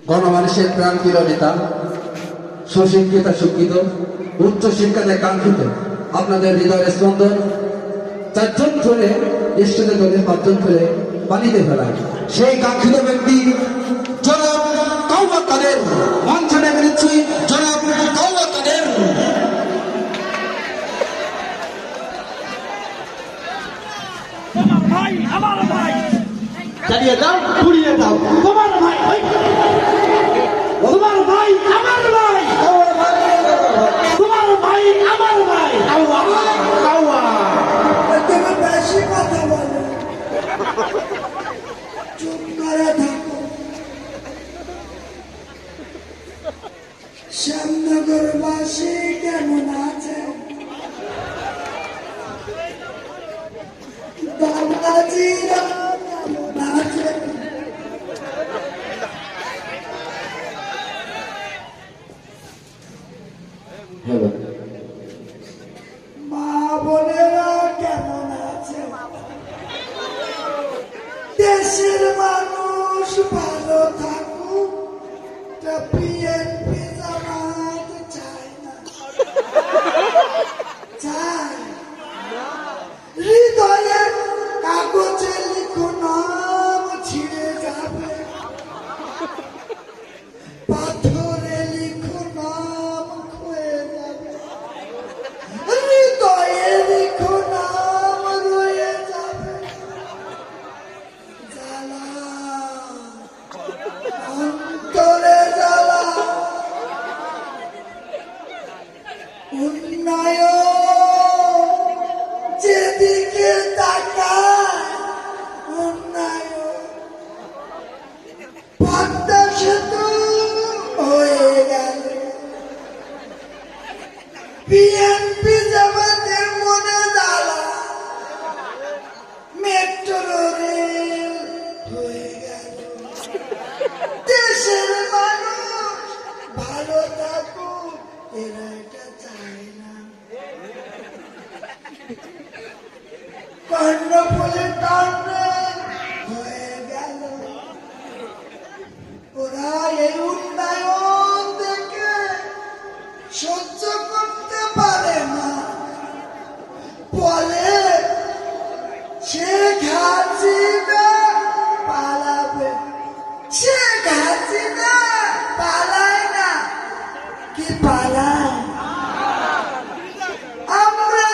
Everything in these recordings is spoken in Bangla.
গণমানুষের প্রাণপ্রিয় নেতা, সুশিক্ষিত শিক্ষিত, উচ্চ শিক্ষাতে কাঙ্ক্ষিত, আপনাদের হৃদয়ের স্পন্দন 4 জন ধরে স্টেজে ধরে 5 জন ধরে পানিতে ফেলায় সেই কাঙ্ক্ষিত ব্যক্তি জনাব কাওয়া কাদের। মঞ্চে ডেকে নিচ্ছি জনাব কাওয়া কাদের। ভাই আমার ভাই চালিয়ে দাও, ঘুরিয়ে দাও। তোমার ভাই তোমার ভাই আমার ভাই তোমার ভাই আমার ভাই তুমি বেশি কথা বলো, চুপ করে থাকো। শ্যামনগরবাসী কেমন আছে? বাবাজিরা কেমন আছে? মা বোনেরা কেমন আছে? দেশের মানুষ ভালো থাকুক, বিএনপি জামাত চায় না, চায় হৃদয়ের কাগজে লিখো নাম ছিঁড়ে যাবে, পাথরে লিখো নাম ক্ষয়ে যাবে, হৃদয়ে লিখো নাম রয়ে যাবে। জ্বালা অন্তরে জ্বালা, উন্নয়ন যেদিকে তাকায় উন্নয়ন, পদ্মা সেতু হয়ে গেল, বিএনপি জামাতের মনে জ্বালা, মেট্রো রেল হয়ে গেল। দেশের মানুষ ভালো থাকুক, এরা এটা চায় না। কর্ণফুলের টানে হয়ে গেল, ওরা এই উন্নয়ন দেখে সহ্য করতে পারে না, বলে শেখ হাসিনা পালাবে। শেখ হাসিনা পালায় না, কি পালায়? আমরা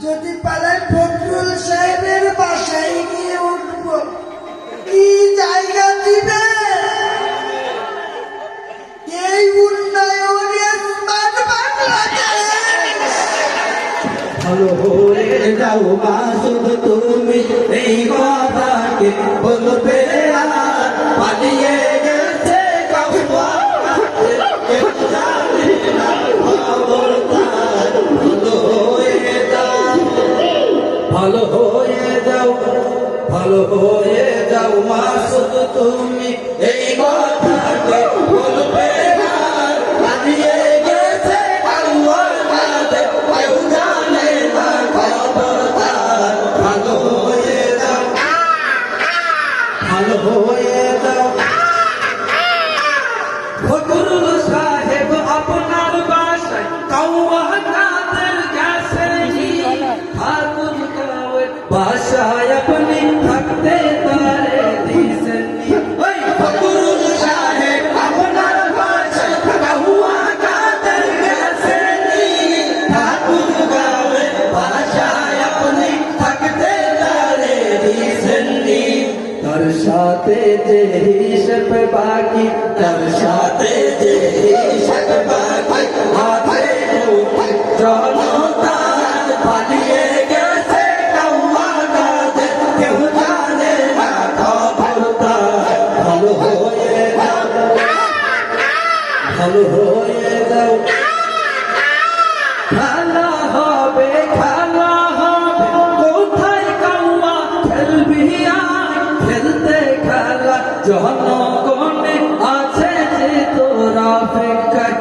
যদি পালাই ফখরুল সাহেবের বাসায় গিয়ে উঠব, কি জায়গা দিবে? এই উন্নয়নের স্মার্ট বাংলাদেশ। ভালো হয়ে যাও মা, শুধু তুমি এই কথাকে বলবে আর পালিয়ে গেছে কাউয়া, কেউ জানে না খবরদার। ভালো হয়ে যাও, ভালো হয়ে যাও, ভালো হয়ে যাও মা, শুধু তুমি এই কথাকে বলবে আর পালিয়ে গেছে কাউয়া, কেউ জানে না খবরদার। ভালো হয়ে যাও, ভালো হয়ে যাও। ফখরুল সাহেব আপনার বাসায় কাউয়া কাদের গেছে, ঠাকুর গাঁয়ের বাসায় আপনি থাকতে পারে দিয়েছেন। ওই ফখরুল সাহেব আপনার বাসায় কাউয়া কাদের গেছে, ঠাকুর গাঁয়ের বাসায় আপনি থাকতে পারে দিয়েছেন। তার সাথে যে হিসেব বাকি, তার সাথে যে হিসেব বাকি, হাতে জনতা পালিয়ে গেছে কাউয়া কাদের, কেউ জানে না খবরদার। ভালো হয়ে যাও, ভালো হয়ে যাও। খেলা হবে, খেলা হবে, কোথায় কাউয়া খেলবি আয়, খেলতে খেলা জনগণে আছে যে তোরা অপেক্ষায়।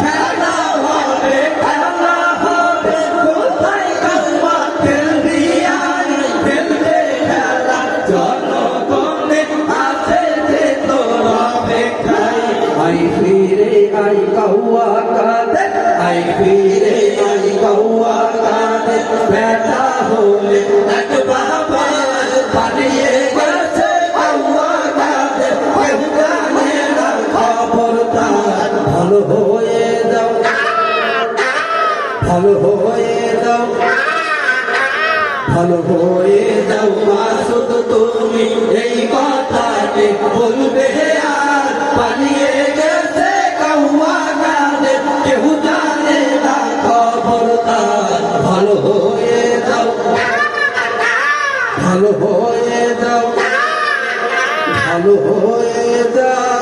খেলা হবে, খেলা হবে, কোথায় কাউয়া খেলবি আয়, খেলতে খেলা জনগণে আছে যে তোরা নাই কাউয়া কাঁদে আই ফিরে নাই কাউয়া কাঁদে বেটা হলে এক বাবার পালিয়ে গেছে কাউয়া কাঁদে কেউ জানে না খবরদার ভালো হয়ে যাও ভালো হয়ে যাও ভালো হয়ে যাও মাসুদ তুমি এই কথাকে বলবে আর পালিয়ে গেছে কাউয়া কাঁদে কেউ জানে না খবরদার ভালো হয়ে যাও ভালো হয়ে যাও ভালো হয়ে যাও